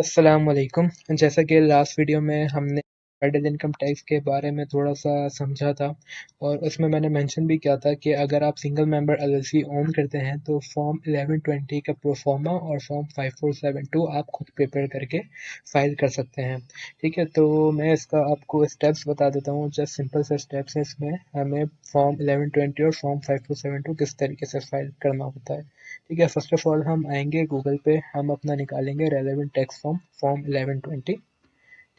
अस्सलाम वालेकुम। जैसा कि लास्ट वीडियो में हमने फेडरल इनकम टैक्स के बारे में थोड़ा सा समझा था और उसमें मैंने मेंशन भी किया था कि अगर आप सिंगल मेंबर एलएलसी ओन करते हैं तो फॉर्म 1120 का प्रोफार्मा और फॉर्म 5472 आप खुद प्रिपेयर करके फाइल कर सकते हैं। ठीक है, तो मैं इसका आपको स्टेप्स बता देता हूँ। जस्ट सिंपल से स्टेप्स हैं इसमें। हमें फॉर्म 1120 और फॉर्म 5472 किस तरीके से फाइल करना होता है। ठीक है, फर्स्ट ऑफ ऑल हम आएंगे गूगल पे, हम अपना निकालेंगे रेलेवेंट टैक्स फॉर्म फॉर्म 1120।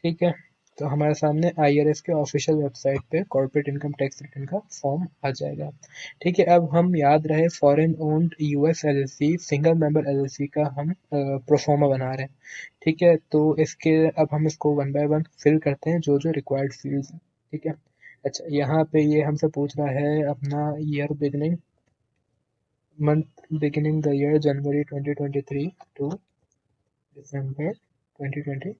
ठीक है, तो हमारे सामने आईआरएस के ऑफिशियल वेबसाइट पे कॉर्पोरेट इनकम टैक्स रिटर्न का फॉर्म आ जाएगा। ठीक है, अब हम याद रहे foreign owned US LLC single member LLC का हम प्रोफार्मा बना रहे हैं। ठीक है, तो इसके अब हम इसको वन बाय वन फिल करते हैं जो जो रिक्वायर्ड फील्ड्स हैं। ठीक है, अच्छा यहाँ पे ये हमसे पूछ रहा है अपना year beginning, month beginning the year January 2023 to December 2023।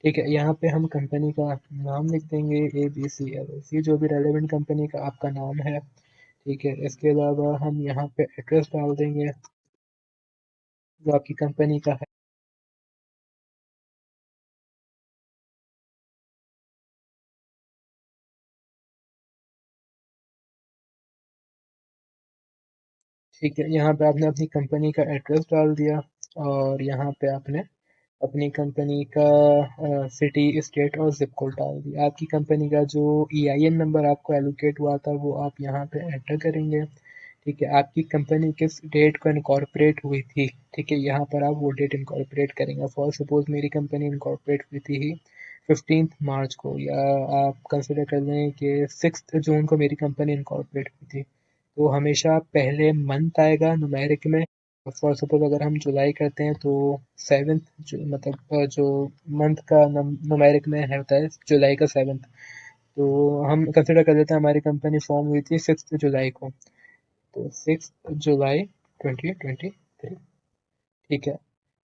ठीक है, यहाँ पे हम कंपनी का नाम लिख देंगे A B C L L C, जो भी रेलेवेंट कंपनी का आपका नाम है। ठीक है, इसके अलावा हम यहाँ पे एड्रेस डाल देंगे जो आपकी कंपनी का है। ठीक है, यहाँ पे आपने अपनी कंपनी का एड्रेस डाल दिया और यहाँ पे आपने अपनी कंपनी का सिटी, स्टेट और ज़िप कोड डाल दिया। आपकी कंपनी का जो ईआईएन नंबर आपको एलोकेट हुआ था वो आप यहाँ पे एंटर करेंगे। ठीक है, आपकी कंपनी किस डेट को इनकॉर्पोरेट हुई थी, ठीक है, यहाँ पर आप वो डेट इनकॉर्पोरेट करेंगे। फॉर सपोज मेरी कंपनी इनकॉर्पोरेट हुई थी ही 15 मार्च को, या आप कंसिडर कर लें कि 6 जून को मेरी कंपनी इनकॉर्पोरेट हुई थी। तो हमेशा पहले मंथ आएगा न्यूमेरिक में। फॉर सपोज अगर हम जुलाई करते हैं तो सेवेंथ, मतलब जो मंथ का न्यूमेरिक में है होता है जुलाई का 7। तो हम कंसिडर कर लेते हैं हमारी कंपनी फॉर्म हुई थी 6 जुलाई को, तो 6 जुलाई 2023। ठीक है,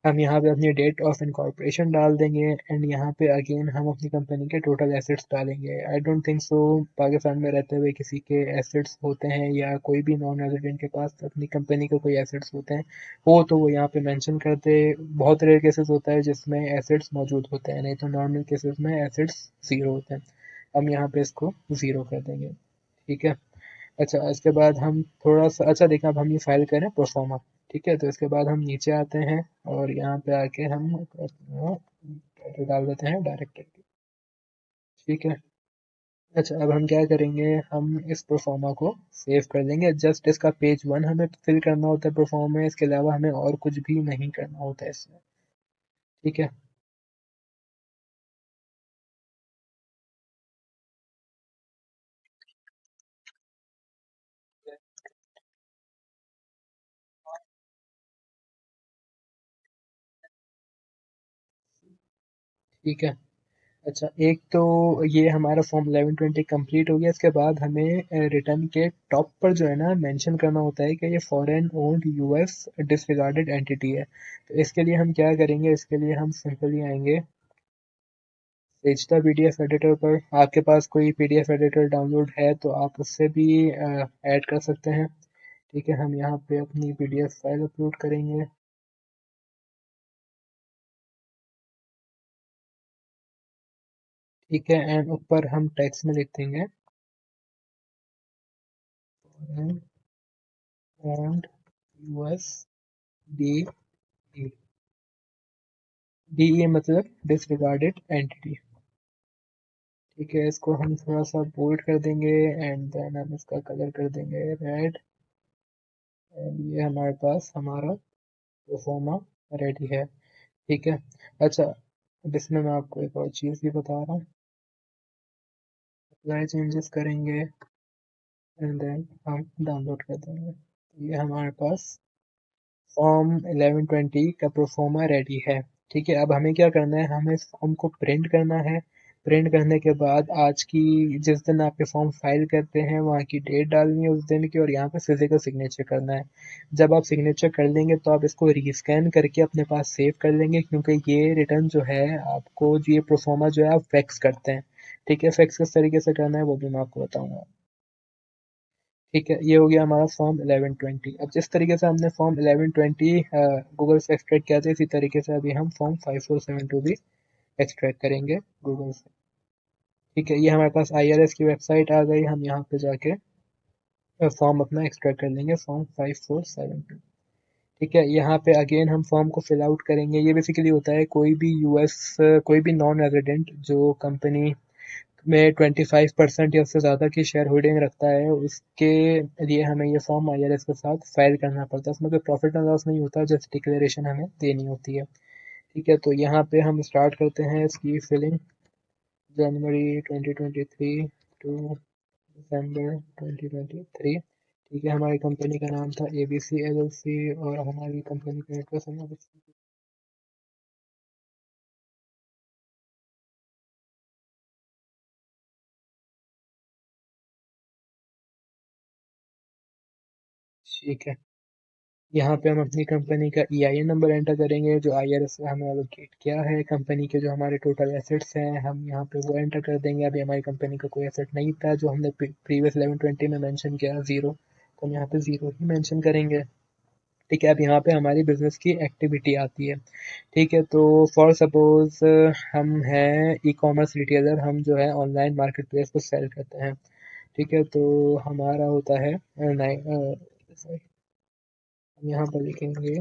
हम यहाँ पे अपनी डेट ऑफ इनकॉर्पोरेशन डाल देंगे एंड यहाँ पे अगेन हम अपनी कंपनी के टोटल एसेट्स डालेंगे। I don't think so Pakistan में रहते हुए किसी के एसेट्स होते हैं या कोई भी नॉन रेजिडेंट के पास अपनी कंपनी के कोई एसेट्स होते हैं। हो तो वो यहाँ पे मेंशन कर दे। बहुत रेयर केसेस होता है जिसमें एसेट्स मौजूद होते हैं, नहीं तो नॉर्मल केसेस में एसेट्स ज़ीरो होते हैं। हम यहाँ पे इसको ज़ीरो कर देंगे। ठीक है, अच्छा इसके बाद हम थोड़ा सा, अच्छा देखिए अब हम ये फाइल करें प्रोफोमा। ठीक है, तो इसके बाद हम नीचे आते हैं और यहाँ पे आके हम टाइटल डाल देते हैं डायरेक्टर की। ठीक है, अच्छा अब हम क्या करेंगे, हम इस प्रोफोमा को सेव कर लेंगे। जस्ट इसका पेज 1 हमें फिल करना होता है प्रोफोमा में, इसके अलावा हमें और कुछ भी नहीं करना होता है इसमें। ठीक है, ठीक है, अच्छा एक तो ये हमारा फॉर्म 1120 कंप्लीट हो गया। इसके बाद हमें रिटर्न के टॉप पर जो है ना मेंशन करना होता है कि ये foreign owned US disregarded entity है। तो इसके लिए हम क्या करेंगे, इसके लिए हम सिंपली आएंगे पेजटा पीडीएफ एडिटर पर। आपके पास कोई पीडीएफ एडिटर डाउनलोड है तो आप उससे भी ऐड कर सकते हैं। ठीक है, हम यहाँ पे अपनी पीडीएफ फाइल अपलोड करेंगे। ठीक है, एंड ऊपर हम टेक्स्ट में लिख देंगे ओन्ड यूएस डी, डी मतलब डिसरिगार्डेड एंटिटी। ठीक है, इसको हम थोड़ा सा बोल्ड कर देंगे एंड देन हम इसका कलर कर देंगे रेड। एंड ये हमारे पास हमारा प्रोफोमा रेडी है। ठीक है, अच्छा अब इसमें मैं आपको एक और चीज़ भी बता रहा हूँ। अप्लाई चेंजेस करेंगे एंड देन हम डाउनलोड कर देंगे। ये हमारे पास फॉर्म 1120 का प्रोफोमा रेडी है। ठीक है, अब हमें क्या करना है, हमें इस फॉर्म को प्रिंट करना है। प्रिंट करने के बाद आज की, जिस दिन आपके फॉर्म फाइल करते हैं वहाँ की डेट डालनी है उस दिन की, और यहाँ पे फिजिकल सिग्नेचर करना है। जब आप सिग्नेचर कर लेंगे तो आप इसको रीस्कैन करके अपने पास सेव कर लेंगे, क्योंकि ये रिटर्न जो है आपको, जो ये प्रोफोमा जो है आप फैक्स करते हैं। ठीक है, फैक्स किस तरीके से करना है वो भी मैं आपको बताऊंगा। ठीक है, ये हो गया हमारा फॉर्म 1120। अब जिस तरीके से हमने फॉर्म 1120 गूगल से एक्सट्रैक्ट किया था, इसी तरीके से अभी हम फॉर्म 5472 भी एक्सट्रैक्ट करेंगे गूगल से। ठीक है, ये हमारे पास IRS की वेबसाइट आ गई, हम यहाँ पे जाके फॉर्म अपना एक्सट्रैक्ट कर लेंगे, फॉर्म 5472। ठीक है, यहाँ पे अगेन हम फॉर्म को फिल आउट करेंगे। ये बेसिकली होता है कोई भी US, कोई भी नॉन रेजिडेंट जो कंपनी में 25% या उससे ज़्यादा की शेयर होल्डिंग रखता है, उसके लिए हमें ये फॉर्म IRS के साथ फाइल करना पड़ता है। उसमें कोई प्रॉफिट एंड लॉस नहीं होता, जस्ट डिक्लेरेशन हमें देनी होती है। ठीक है, तो यहाँ पे हम स्टार्ट करते हैं इसकी फिलिंग। जनवरी 2023 टू दिसंबर 2023। ठीक है, हमारी कंपनी का नाम था ABC LLC और हमारी कंपनी का एड्रेस है। ठीक है, यहाँ पे हम अपनी कंपनी का EIN नंबर एंटर करेंगे जो IRS से हमें एलोकेट किया है। कंपनी के जो हमारे टोटल एसेट्स हैं हम यहाँ पे वो एंटर कर देंगे। अभी हमारी कंपनी का कोई एसेट नहीं था जो हमने प्रीवियस 1120 में मेंशन किया, ज़ीरो, तो हम यहाँ पे ज़ीरो ही मेंशन करेंगे। ठीक है, अब यहाँ पे हमारी बिजनेस की एक्टिविटी आती है। ठीक है, तो फॉर सपोज हम हैं ई-कॉमर्स रिटेलर, हम जो है ऑनलाइन मार्केट प्लेस पर सेल करते हैं। ठीक है, तो हमारा होता है sorry, हम यहाँ पर लिखेंगे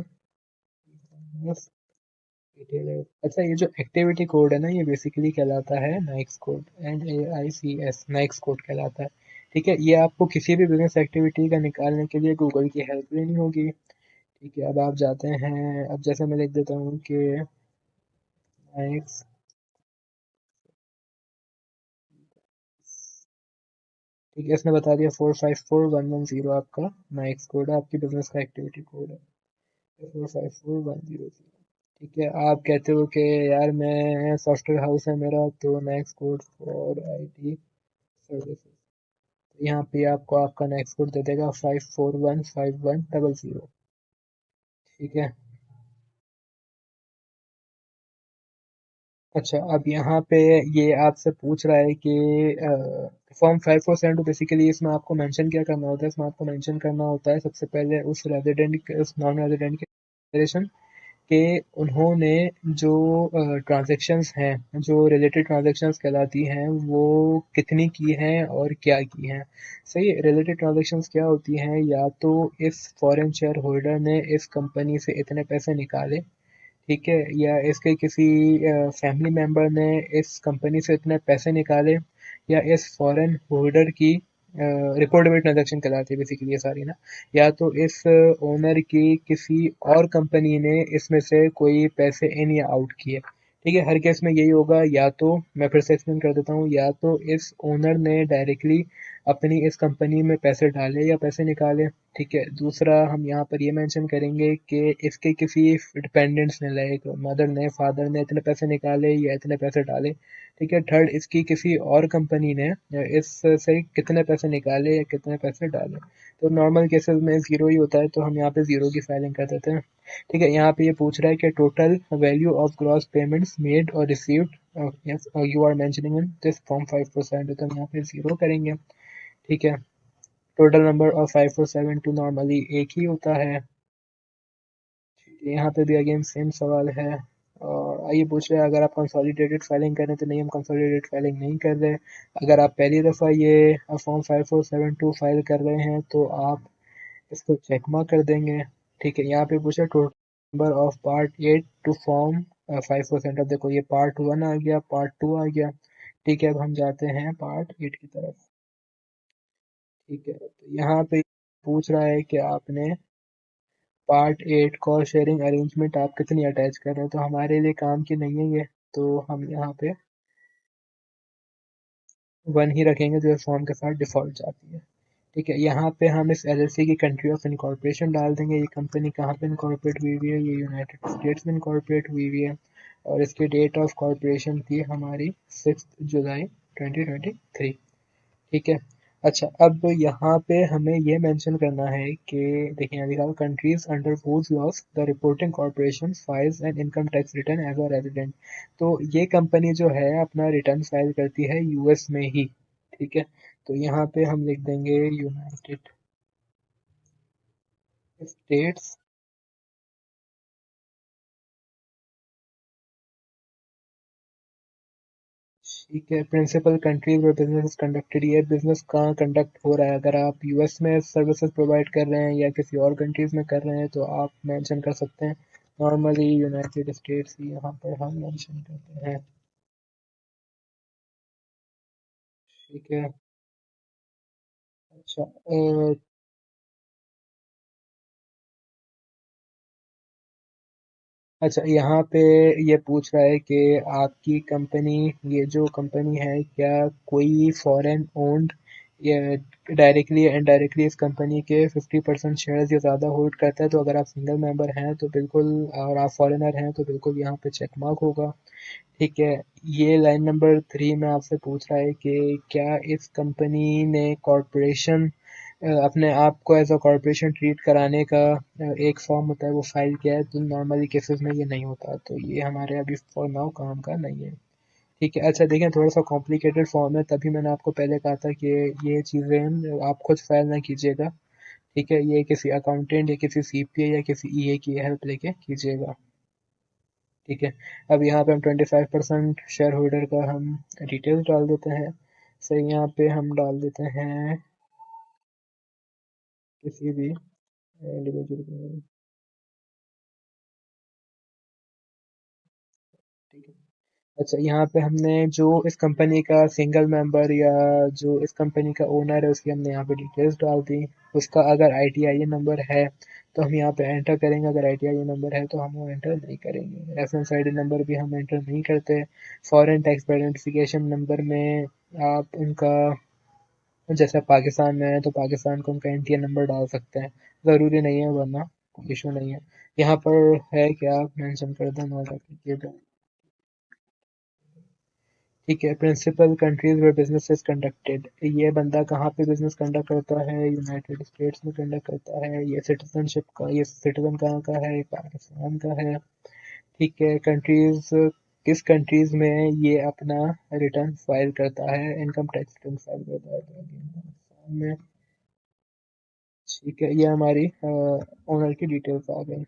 डिटेलर। अच्छा, ये जो एक्टिविटी कोड है ना, ये बेसिकली कहलाता है नाइक्स कोड, NAICS, नाइक्स कोड कहलाता है। ठीक है, ये आपको किसी भी बिजनेस एक्टिविटी का निकालने के लिए गूगल की हेल्प लेनी होगी। ठीक है, अब आप जाते हैं, अब जैसे मैं लिख देता हूँ कि नाइक्स। ठीक है, इसने बता दिया 454110 आपका नाइक्स कोड है, आपकी बिजनेस का एक्टिविटी कोड है 454100। ठीक है, आप कहते हो कि यार मैं सॉफ्टवेयर हाउस है मेरा, तो next code for IT services, यहाँ पे आपको आपका नेक्स्ट कोड दे देगा 541510। ठीक है, अच्छा, अब यहाँ पे ये आपसे पूछ रहा है कि फॉर्म 5472, बेसिकली इसमें आपको मेंशन क्या करना होता है? इसमें आपको मेंशन करना होता है सबसे पहले उस रेजिडेंट, उस नॉन रेजिडेंट के कि उन्होंने जो ट्रांजैक्शंस हैं, जो रिलेटेड ट्रांजैक्शंस कहलाती हैं, वो कितनी की हैं और क्या की हैं। सही है, रिलेटेड ट्रांजैक्शंस क्या होती हैं? या तो इस फॉरेन शेयर होल्डर ने इस कंपनी से इतने पैसे निकाले, ठीक है, या इसके किसी फैमिली मेंबर ने इस कंपनी से इतने पैसे निकाले, या इस फॉरेन होल्डर की रिपोर्टेबल ट्रांजैक्शन कहलाती है बेसिकली ये सारी ना, या तो इस ओनर की किसी और कंपनी ने इसमें से कोई पैसे इन या आउट किए। ठीक है, हर केस में यही होगा, या तो मैं फिर से एक्सप्लेन कर देता हूँ, या तो इस ओनर ने डायरेक्टली अपनी इस कंपनी में पैसे डाले या पैसे निकाले। ठीक है, दूसरा हम यहाँ पर ये मेंशन करेंगे कि इसके किसी डिपेंडेंट्स ने, लाइक मदर ने, फादर ने इतने पैसे निकाले या इतने पैसे डाले। ठीक है, थर्ड, इसकी किसी और कंपनी ने इस से कितने पैसे निकाले या कितने पैसे डाले। तो नॉर्मल केसेस में ज़ीरो ही होता है, तो हम यहाँ पे ज़ीरो की फाइलिंग कर देते हैं। ठीक है, यहाँ पे ये पूछ रहा है कि total value of gross payments made और received, yes you are mentioning in this form 5%, तो हम यहाँ पे ज़ीरो करेंगे। ठीक है, टोटल नंबर ऑफ 5472 नॉर्मली एक ही होता है। यहाँ पे भी अगेन सेम सवाल है। और आइए पूछ रहे हैं अगर आप कंसोलिडेटेड फाइलिंग करें, तो नहीं, हम कंसोलिडेटेड फाइलिंग नहीं कर रहे। अगर आप पहली दफ़ा ये फॉर्म 5472 फाइल कर रहे हैं तो आप इसको चेक मार्क कर देंगे। ठीक है, यहाँ पे पूछा total number of part 8 to form 5%। अब देखो, ये पार्ट 1 आ गया, पार्ट 2 आ गया। ठीक है, अब हम जाते हैं पार्ट 8 की तरफ। ठीक है, तो यहाँ पे पूछ रहा है कि आपने पार्ट 8 कॉस्ट शेयरिंग अरेंजमेंट आप कितनी अटैच कर रहे हैं, तो हमारे लिए काम की नहीं है ये, तो हम यहाँ पे 1 ही रखेंगे जो इस फॉर्म के साथ डिफ़ॉल्ट जाती है। ठीक है, यहाँ पे हम इस LLC की कंट्री ऑफ इनकॉर्पोरेशन डाल देंगे, ये कंपनी कहाँ पे इनकॉर्पोरेट हुई हुई है, ये यूनाइटेड स्टेट्स में इनकॉर्पोरेट हुई हुई है। और इसकी डेट ऑफ कॉर्पोरेशन थी हमारी 6 जुलाई 2023। ठीक है, अच्छा, अब यहाँ पे हमें ये मेंशन करना है कि देखिए, यहाँ लिखा हुआ countries under whose laws the reporting corporation files an income tax return as a resident. तो ये कंपनी जो है अपना रिटर्न फाइल करती है US में ही। ठीक है, तो यहाँ पे हम लिख देंगे यूनाइटेड स्टेट्स। ठीक है, प्रिंसिपल कंट्रीज में बिजनेस कंडक्टेड, ये बिजनेस कहाँ कंडक्ट हो रहा है। अगर आप यूएस में सर्विसेज प्रोवाइड कर रहे हैं या किसी और कंट्रीज में कर रहे हैं तो आप मेंशन कर सकते हैं। नॉर्मली यूनाइटेड स्टेट्स ही यहाँ पर हम मेंशन करते हैं। ठीक है। अच्छा अच्छा, यहाँ पे ये पूछ रहा है कि आपकी कंपनी, ये जो कंपनी है, क्या कोई फॉरेन ओन्ड या डायरेक्टली या इनडायरेक्टली इस कंपनी के 50% शेयर्स या ज़्यादा होल्ड करता है। तो अगर आप सिंगल मेंबर हैं तो बिल्कुल, और आप फॉरेनर हैं तो बिल्कुल यहाँ पे चेक मार्क होगा। ठीक है। ये लाइन नंबर 3 में आपसे पूछ रहा है कि क्या इस कंपनी ने कॉरपोरेशन, अपने आप को एज अ कॉरपोरेशन ट्रीट कराने का एक फॉर्म होता है वो फाइल किया है। तो नॉर्मली केसेस में ये नहीं होता, तो ये हमारे अभी फॉर नाउ काम का नहीं है। ठीक है। अच्छा देखें, थोड़ा सा कॉम्प्लिकेटेड फॉर्म है, तभी मैंने आपको पहले कहा था कि ये चीज़ें आप खुद फाइल ना कीजिएगा। ठीक है, ये किसी अकाउंटेंट या किसी सीपीए या किसी ईए की हेल्प लेके कीजिएगा। ठीक है। अब यहाँ पे हम 25% शेयर होल्डर का हम डिटेल्स डाल देते हैं। सही, यहाँ पे हम डाल देते हैं किसी भी इंडिविजुअल। ठीक है। अच्छा, यहाँ पे हमने जो इस कंपनी का सिंगल मेंबर या जो इस कंपनी का ओनर है उसकी हमने यहाँ पे डिटेल्स डाल दी। उसका अगर आईटीआईएन नंबर है तो हम यहाँ पे एंटर करेंगे, अगर आईटीआईएन नंबर है तो हम वो एंटर नहीं करेंगे। रेफरेंस आईडी नंबर भी हम एंटर नहीं करते। फॉरेन टैक्स आइडेंटिफिकेशन नंबर में आप उनका, जैसे पाकिस्तान में है तो पाकिस्तान का उनका एनटीएन नंबर डाल सकते हैं। ज़रूरी नहीं है, वरना इशू नहीं है। यहाँ पर है कि आप मेंशन कर दें नॉट एप्लीकेबल। ठीक है। Principal countries where business is conducted, ये बंदा कहाँ पे बिजनेस कंडक्ट करता है, यूनाइटेड स्टेट्स में कंडक्ट करता है। ये सिटीजनशिप का, ये सिटीजन कहाँ का है, ये पाकिस्तान का है। ठीक है। कंट्रीज, किस कंट्रीज में ये अपना रिटर्न फाइल करता है, इनकम टैक्स रिटर्न फाइल करता है, तो again पाकिस्तान में। ठीक है, ये हमारी ओनर की डिटेल्स आ गई।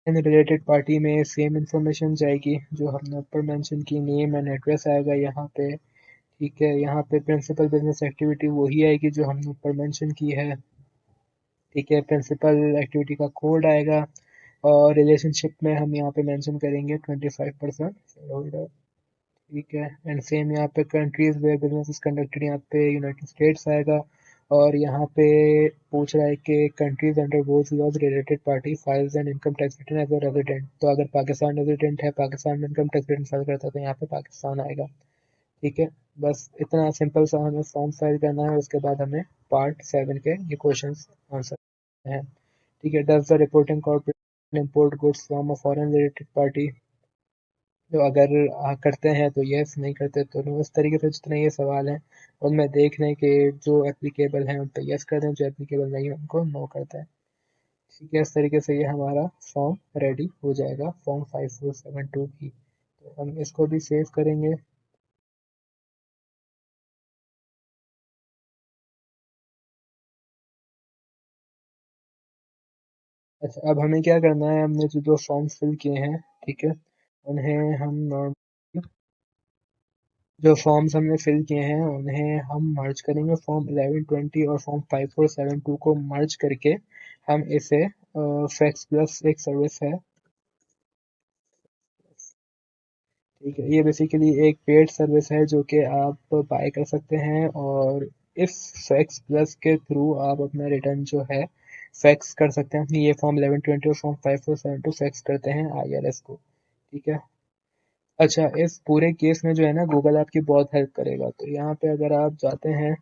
इन रिलेटेड पार्टी में सेम इंफॉर्मेशन जाएगी जो हमने ऊपर मेंशन की, नेम एंड एड्रेस आएगा यहाँ पे। ठीक है। यहाँ पे प्रिंसिपल बिजनेस एक्टिविटी वही आएगी जो हमने ऊपर मेंशन की है। ठीक है। प्रिंसिपल एक्टिविटी का कोड आएगा। और रिलेशनशिप में हम यहाँ पे मेंशन करेंगे 25% शेयर होल्डर। ठीक है। एंड सेम यहाँ पे countries where business is conducted, यहाँ पे यूनाइटेड स्टेट्स आएगा। और यहाँ पे पूछ रहा है कि countries under both laws related party files and income tax return as a resident, तो अगर पाकिस्तान रेजिडेंट है, पाकिस्तान में इनकम टैक्स रिटर्न फाइल करता है, तो यहाँ पे पाकिस्तान आएगा। ठीक है। बस इतना सिंपल सा हमें फॉर्म फाइल करना है, उसके बाद हमें पार्ट 7 के ये क्वेश्चंस आंसर हैं। ठीक है। Does the reporting corporation import goods from a foreign related party, तो अगर करते हैं तो यस, नहीं करते तो नो। इस तरीके से जितने ये सवाल हैं उनमें देख लें कि जो एप्लीकेबल हैं उन पर यस कर दें, जो एप्लीकेबल नहीं है उनको नो करते हैं। ठीक है। इस तरीके से ये हमारा फॉर्म रेडी हो जाएगा, फॉर्म 5472 की। तो हम इसको भी सेव करेंगे। अच्छा, अब हमें क्या करना है, हमने जो जो फॉर्म्स फिल किए हैं, ठीक है, उन्हें हम नॉर्मली, जो फॉर्म्स हमने फिल किए हैं उन्हें हम मर्ज करेंगे। फॉर्म 1120 और फॉर्म 5472 को मर्ज करके हम इसे फैक्स प्लस एक सर्विस है। ठीक है। ये बेसिकली एक पेड सर्विस है जो कि आप बाय कर सकते हैं, और इस फैक्स प्लस के थ्रू आप अपना रिटर्न जो है फैक्स कर सकते हैं। ये फॉर्म 1120 और फॉर्म 5472 फैक्स करते हैं आईआरएस को। ठीक है। अच्छा, इस पूरे केस में जो है ना, गूगल आपकी बहुत हेल्प करेगा। तो यहाँ पे अगर आप जाते हैं,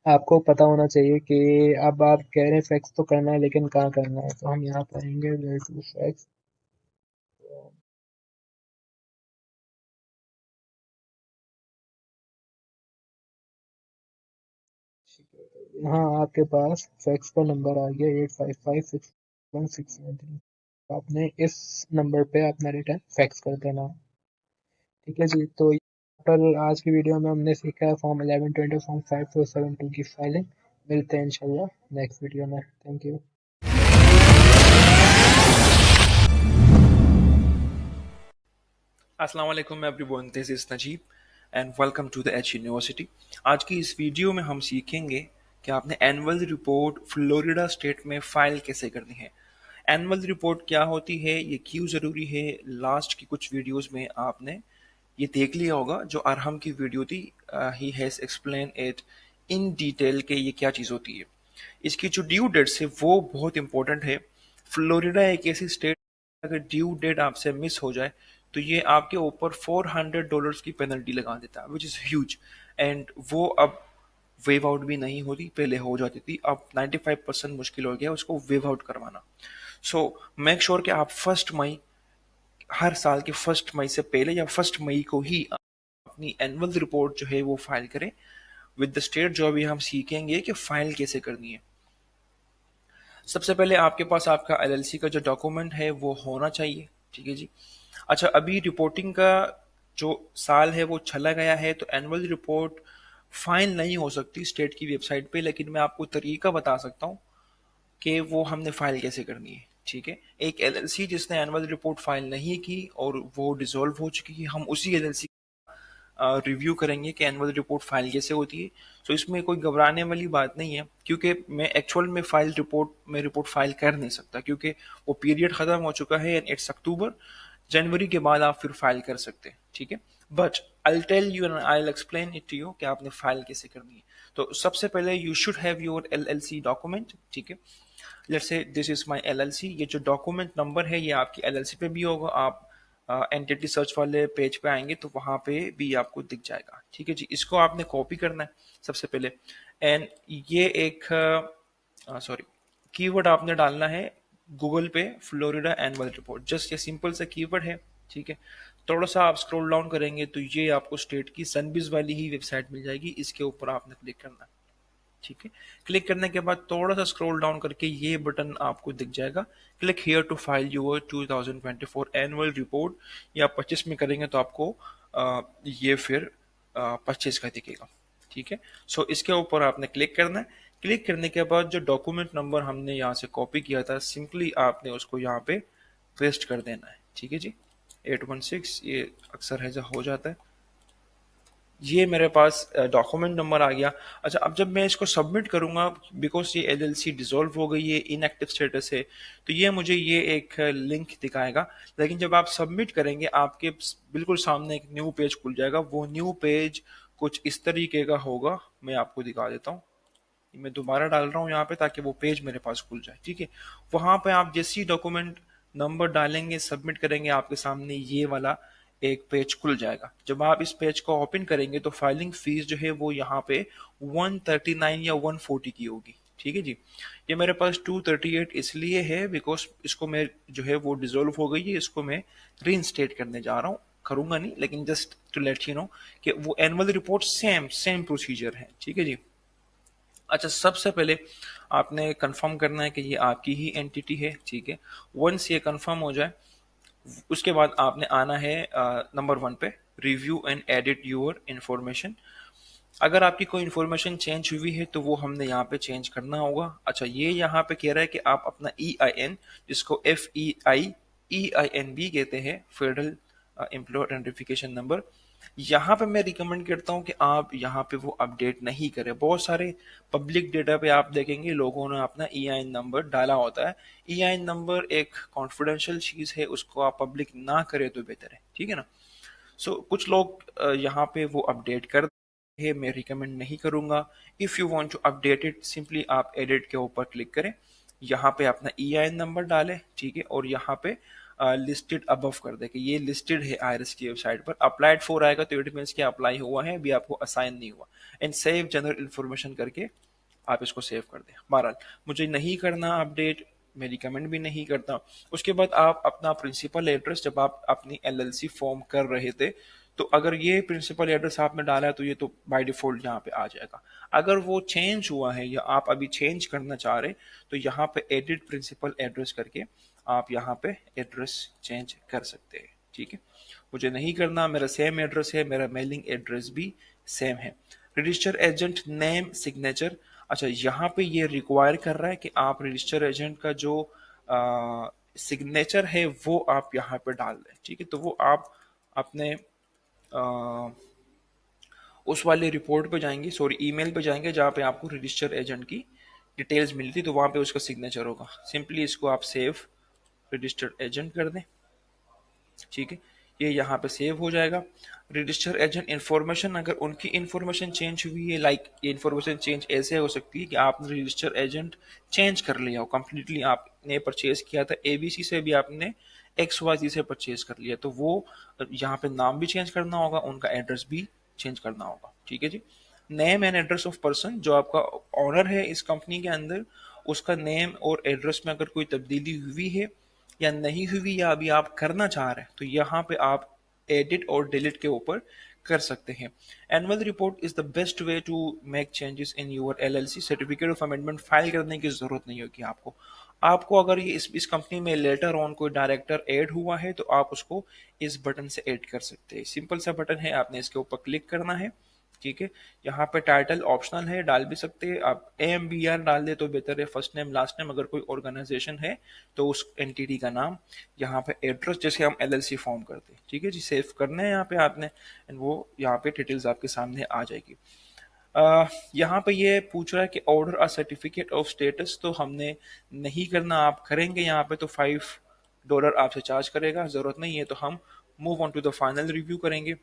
आपको पता होना चाहिए कि अब आप कह रहे हैं फैक्स तो करना है लेकिन कहाँ करना है, तो हम यहाँ पर आएंगे वेयर टू फैक्स। यहाँ आपके पास फैक्स का नंबर आ गया 85561693। आपने इस नंबर पे अपना रिटर्न फैक्स कर देना। ठीक है जी। तो यहाँ पर आज की वीडियो में हमने सीखा है फॉर्म 1120 फॉर्म 5472 की फाइलिंग। मिलते हैं इंशाल्लाह नेक्स्ट वीडियो में। Thank you. अस्सलाम वालेकुम everyone, this is Najeeb and welcome to the H university. आज की इस वीडियो में हम सीखेंगे कि आपने एनुअल रिपोर्ट फ्लोरिडा स्टेट में फ़ाइल कैसे करनी है। एनुअल रिपोर्ट क्या होती है, ये क्यों ज़रूरी है, लास्ट की कुछ वीडियोस में आपने ये देख लिया होगा। जो अरहम की वीडियो थी, he has explain it in detail कि ये क्या चीज़ होती है। इसकी जो ड्यू डेट्स है वो बहुत इंपॉर्टेंट है। फ्लोरिडा एक ऐसी स्टेट, अगर ड्यू डेट आपसे मिस हो जाए तो ये आपके ऊपर $400 की पेनल्टी लगा देता है, विच इज़ ह्यूज। एंड वो अब वेव आउट भी नहीं होती, पहले हो जाती थी, अब 95% मुश्किल हो गया उसको वेव आउट करवाना। सो मेक श्योर कि आप 1 मई, हर साल के 1 मई से पहले या 1 मई को ही अपनी एनुअल रिपोर्ट जो है वो फाइल करें विद द स्टेट। जो अभी हम सीखेंगे कि फाइल कैसे करनी है। सबसे पहले आपके पास आपका एलएलसी का जो डॉक्यूमेंट है वो होना चाहिए, ठीक है जी। अच्छा, अभी रिपोर्टिंग का जो साल है वो चला गया है, तो एनुअल रिपोर्ट फाइल नहीं हो सकती स्टेट की वेबसाइट पे, लेकिन मैं आपको तरीका बता सकता हूँ कि वो हमने फाइल कैसे करनी है, ठीक है। एक एलएलसी जिसने एनुअल रिपोर्ट फाइल नहीं की और वो डिसॉल्व हो चुकी है, हम उसी एलएलसी रिव्यू करेंगे कि एनुअल रिपोर्ट फाइल कैसे होती है। तो इसमें कोई घबराने वाली बात नहीं है, क्योंकि मैं एक्चुअल में रिपोर्ट फाइल कर नहीं सकता, क्योंकि वो पीरियड ख़त्म हो चुका है एंड इट्स अक्टूबर। जनवरी के बाद आप फिर फाइल कर सकते हैं, ठीक है। But I tell you and I will explain it to you कि आपने फाइल कैसे करनी है। तो सबसे पहले you should have your LLC document, ठीक है। Let's say this is my LLC. ये जो डॉक्यूमेंट नंबर है ये आपकी एलएलसी पे भी होगा। आप एंटिटी सर्च वाले पेज पे आएंगे तो वहां पे भी आपको दिख जाएगा, ठीक है जी। इसको आपने कॉपी करना है सबसे पहले। एंड ये एक सॉरी, कीवर्ड आपने डालना है गूगल पे, फ्लोरिडा एनुअल रिपोर्ट, जस्ट ये सिंपल सा कीवर्ड है, ठीक है। थोड़ा सा आप स्क्रॉल डाउन करेंगे तो ये आपको स्टेट की सनबिज वाली ही वेबसाइट मिल जाएगी, इसके ऊपर आपने क्लिक करना है, ठीक है। क्लिक करने के बाद थोड़ा सा स्क्रॉल डाउन करके ये बटन आपको दिख जाएगा, click here to file your 2024 annual report. या 25 में करेंगे तो आपको ये फिर 25 का दिखेगा, ठीक है। सो इसके ऊपर आपने क्लिक करना है। क्लिक करने के बाद जो डॉक्यूमेंट नंबर हमने यहाँ से कॉपी किया था, सिंपली आपने उसको यहाँ पे पेस्ट कर देना है, ठीक है जी। 816 ये अक्सर है जो हो जाता है। ये मेरे पास डॉक्यूमेंट नंबर आ गया। अच्छा, अब जब मैं इसको सबमिट करूंगा, बिकॉज ये एलएलसी डिसॉल्व हो गई है, इनएक्टिव स्टेटस है, तो ये मुझे ये एक लिंक दिखाएगा। लेकिन जब आप सबमिट करेंगे आपके बिल्कुल सामने एक न्यू पेज खुल जाएगा। वो न्यू पेज कुछ इस तरीके का होगा, मैं आपको दिखा देता हूँ। मैं दोबारा डाल रहा हूँ यहाँ पे ताकि वो पेज मेरे पास खुल जाए, ठीक है। वहां पे आप जैसी डॉक्यूमेंट नंबर डालेंगे, सबमिट करेंगे, आपके सामने ये वाला एक पेज खुल जाएगा। जब आप इस पेज को ओपन करेंगे तो फाइलिंग फीस जो है वो यहाँ पे 139 या 140 की होगी, ठीक है जी। ये मेरे पास 238 इसलिए है बिकॉज इसको मैं जो है वो डिसॉल्व हो गई है, इसको मैं रीइंस्टेट करने जा रहा हूँ। करूंगा नहीं, लेकिन just to let you know कि वो annual report same same procedure है, ठीक है जी। अच्छा, सबसे पहले आपने कंफर्म करना है कि ये आपकी ही एंटिटी है, ठीक है। वंस ये कंफर्म हो जाए उसके बाद आपने आना है नंबर 1 पे, review and edit your information. अगर आपकी कोई इन्फॉर्मेशन चेंज हुई है तो वो हमने यहाँ पे चेंज करना होगा। अच्छा, ये यहाँ पे कह रहा है कि आप अपना EIN, जिसको FEI भी कहते हैं, फेडरल एम्प्लॉयर आइडेंटिफिकेशन नंबर, यहाँ पे मैं रिकमेंड करता हूँ कि आप यहाँ पे वो अपडेट नहीं करें। बहुत सारे पब्लिक डेटा पे आप देखेंगे लोगों ने अपना EIN नंबर डाला होता है। EIN नंबर एक कॉन्फिडेंशियल चीज़ है, उसको आप पब्लिक ना करें तो बेहतर है, ठीक है ना। कुछ लोग यहाँ पे वो अपडेट कर है, मैं रिकमेंड नहीं करूँगा। If you want to update it, simply आप एडिट के ऊपर क्लिक करें, यहाँ पे अपना EIN नंबर डालें, ठीक है, और यहाँ पे लिस्टेड अबव कर दें कि ये लिस्टेड है आईआरएस की वेबसाइट पर। अप्लाइड फॉर आएगा तो इट मीन्स कि अप्लाई हुआ है, अभी आपको असाइन नहीं हुआ। एंड सेव जनरल इन्फॉर्मेशन करके आप इसको सेव कर दें। बहरहाल मुझे नहीं करना अपडेट, मैं रिकमेंड भी नहीं करता। उसके बाद आप अपना प्रिंसिपल एड्रेस, जब आप अपनी एलएलसी फॉर्म कर रहे थे तो अगर ये प्रिंसिपल एड्रेस आपने डाला है तो ये तो बाय डिफॉल्ट यहाँ पे आ जाएगा। अगर वो चेंज हुआ है या आप अभी चेंज करना चाह रहे तो यहाँ पे एडिट प्रिंसिपल एड्रेस करके आप यहाँ पे एड्रेस चेंज कर सकते हैं, ठीक है। मुझे नहीं करना, मेरा सेम एड्रेस है, मेरा मेलिंग एड्रेस भी सेम है। रजिस्टर एजेंट नेम सिग्नेचर, अच्छा, यहाँ पे ये रिक्वायर कर रहा है कि आप रजिस्टर एजेंट का जो सिग्नेचर है वो आप यहाँ पे डाल दें। ठीक है, तो वो आप अपने आ, उस वाले रिपोर्ट पे जाएंगे, सॉरी ईमेल पे जाएंगे जहाँ पे आपको रजिस्टर एजेंट की डिटेल्स मिलती, तो वहाँ पे उसका सिग्नेचर होगा। सिंपली इसको आप सेव रजिस्टर्ड एजेंट कर दें। ठीक है, ये यहाँ पे सेव हो जाएगा। रजिस्टर एजेंट इन्फॉर्मेशन, अगर उनकी इन्फॉर्मेशन चेंज हुई है, लाइक ये इन्फॉर्मेशन चेंज ऐसे हो सकती है कि आपने रजिस्टर एजेंट चेंज कर लिया हो कंप्लीटली, आपने परचेज किया था एबीसी से, भी आपने एक्स वाई जी से परचेज कर लिया, तो वो यहाँ पे नाम भी चेंज करना होगा, उनका एड्रेस भी चेंज करना होगा। ठीक है जी, name and address of person, जो आपका ऑनर है इस कंपनी के अंदर, उसका नेम और एड्रेस में अगर कोई तब्दीली हुई है या नहीं हुई, या अभी आप करना चाह रहे हैं, तो यहाँ पे आप एडिट और डिलीट के ऊपर कर सकते हैं। Annual report is the best way to make changes in your LLC. Certificate of amendment file करने की जरूरत नहीं होगी आपको। आपको अगर ये इस कंपनी में लेटर ऑन कोई डायरेक्टर ऐड हुआ है, तो आप उसको इस बटन से ऐड कर सकते हैं। सिंपल सा बटन है, आपने इसके ऊपर क्लिक करना है। ठीक है, यहाँ पे टाइटल ऑप्शनल है, डाल भी सकते हैं आप। AMBR डाल दे तो बेहतर है, फर्स्ट नेम लास्ट नेम, अगर कोई ऑर्गेनाइजेशन है तो उस एंटिटी का नाम। यहाँ पे एड्रेस, जैसे हम LLC फॉर्म करते हैं। ठीक है जी, सेव करना है यहाँ पे आपने, एंड वो यहाँ पे डिटेल्स आपके सामने आ जाएगी। यहाँ पे ये पूछ रहा है कि order a certificate of status, तो हमने नहीं करना, आप करेंगे यहाँ पे तो $5 आपसे चार्ज करेगा, जरूरत नहीं है, तो हम move on to the final review करेंगे।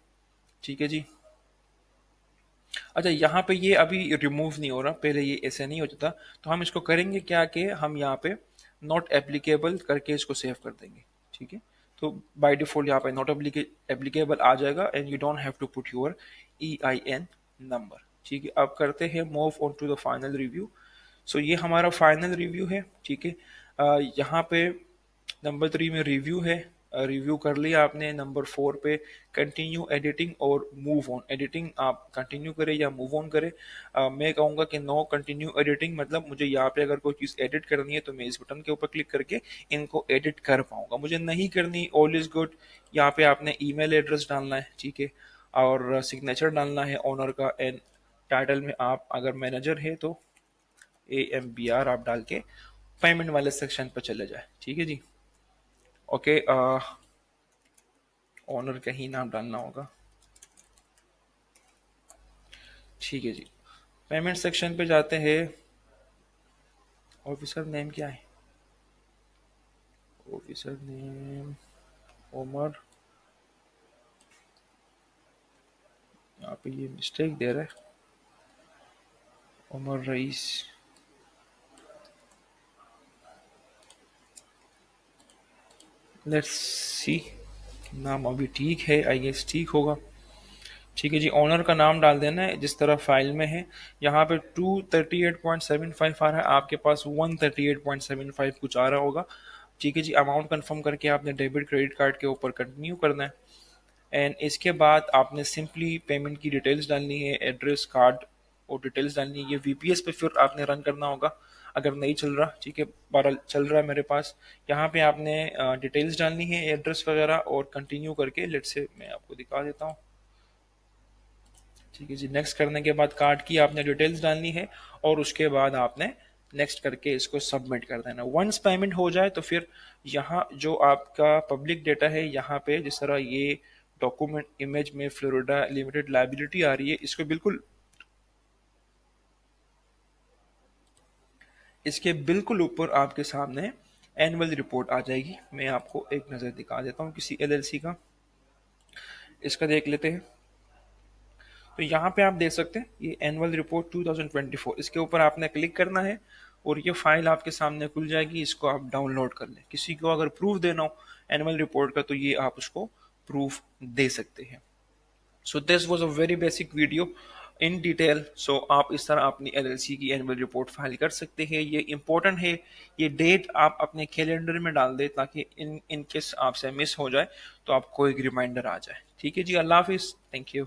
ठीक है जी। अच्छा, यहाँ पे ये अभी रिमूव नहीं हो रहा, पहले ये ऐसे नहीं होता था, तो हम इसको करेंगे क्या कि हम यहाँ पे नॉट एप्लीकेबल करके इसको सेव कर देंगे। ठीक है, तो बाय डिफॉल्ट यहाँ पे नॉट एप्लीकेबल आ जाएगा, and you don't have to put your EIN number. ठीक है, अब करते हैं move on to the final review. So ये हमारा फाइनल रिव्यू है। ठीक है, यहाँ पे नंबर 3 में रिव्यू है, रिव्यू कर लिया आपने। नंबर 4 पे कंटिन्यू एडिटिंग और मूव ऑन। एडिटिंग आप कंटिन्यू करें या मूव ऑन करें। मैं कहूँगा कि नो कंटिन्यू एडिटिंग, मतलब मुझे यहाँ पे अगर कोई चीज़ एडिट करनी है तो मैं इस बटन के ऊपर क्लिक करके इनको एडिट कर पाऊंगा। मुझे नहीं करनी, ऑल इज गुड। यहाँ पे आपने ईमेल एड्रेस डालना है। ठीक है, और सिग्नेचर डालना है ऑनर का, एंड टाइटल में आप अगर मैनेजर है तो AMBR आप डाल के पेमेंट वाले सेक्शन पर चले जाए। ठीक है जी, ओके। ऑनर का ही नाम डालना होगा। ठीक है जी, पेमेंट सेक्शन पे जाते हैं। ऑफिसर नेम क्या है? Officer name Umar. यहाँ पे ये मिस्टेक दे रहा है, उमर रईस। लेट्स सी, नाम अभी ठीक है, आई गेस ठीक होगा। ठीक है जी, ऑनर का नाम डाल देना है जिस तरह फाइल में है। यहाँ पे 238.75 आ रहा है, आपके पास 138.75 कुछ आ रहा होगा। ठीक है जी, अमाउंट कंफर्म करके आपने डेबिट क्रेडिट कार्ड के ऊपर कंटिन्यू करना है, एंड इसके बाद आपने सिंपली पेमेंट की डिटेल्स डालनी है, एड्रेस, कार्ड और डिटेल्स डालनी है। ये VPS पे फिर आपने रन करना होगा अगर नहीं चल रहा। ठीक है, 12 चल रहा है मेरे पास। यहाँ पे आपने डिटेल्स डालनी है, एड्रेस वगैरह, और कंटिन्यू करके लेट से मैं आपको दिखा देता हूँ। ठीक है जी, नेक्स्ट करने के बाद कार्ड की आपने डिटेल्स डालनी है, और उसके बाद आपने नेक्स्ट करके इसको सबमिट कर देना। वंस पेमेंट हो जाए तो फिर यहाँ जो आपका पब्लिक डेटा है, यहाँ पे जिस तरह ये डॉक्यूमेंट इमेज में फ्लोरिडा लिमिटेड लाइबिलिटी आ रही है, इसको बिल्कुल, इसके बिल्कुल ऊपर आपके सामने एनुअल रिपोर्ट आ जाएगी। मैं आपको एक नज़र दिखा देता हूँ किसी LLC का, इसका देख लेते हैं। तो यहाँ पे आप देख सकते हैं ये एनुअल रिपोर्ट 2024, इसके ऊपर आपने क्लिक करना है और ये फाइल आपके सामने खुल जाएगी। इसको आप डाउनलोड कर लें। किसी को अगर प्रूफ देना हो एनुअल रिपोर्ट का, तो ये आप उसको प्रूफ दे सकते हैं। So this was a very basic video in detail. So आप इस तरह अपनी LLC की एनुअल रिपोर्ट फाइल कर सकते हैं। ये इंपॉर्टेंट है, ये डेट आप अपने कैलेंडर में डाल दें ताकि इन केस आपसे मिस हो जाए तो आपको एक रिमाइंडर आ जाए। ठीक है जी, अल्लाह हाफिज़, थैंक यू।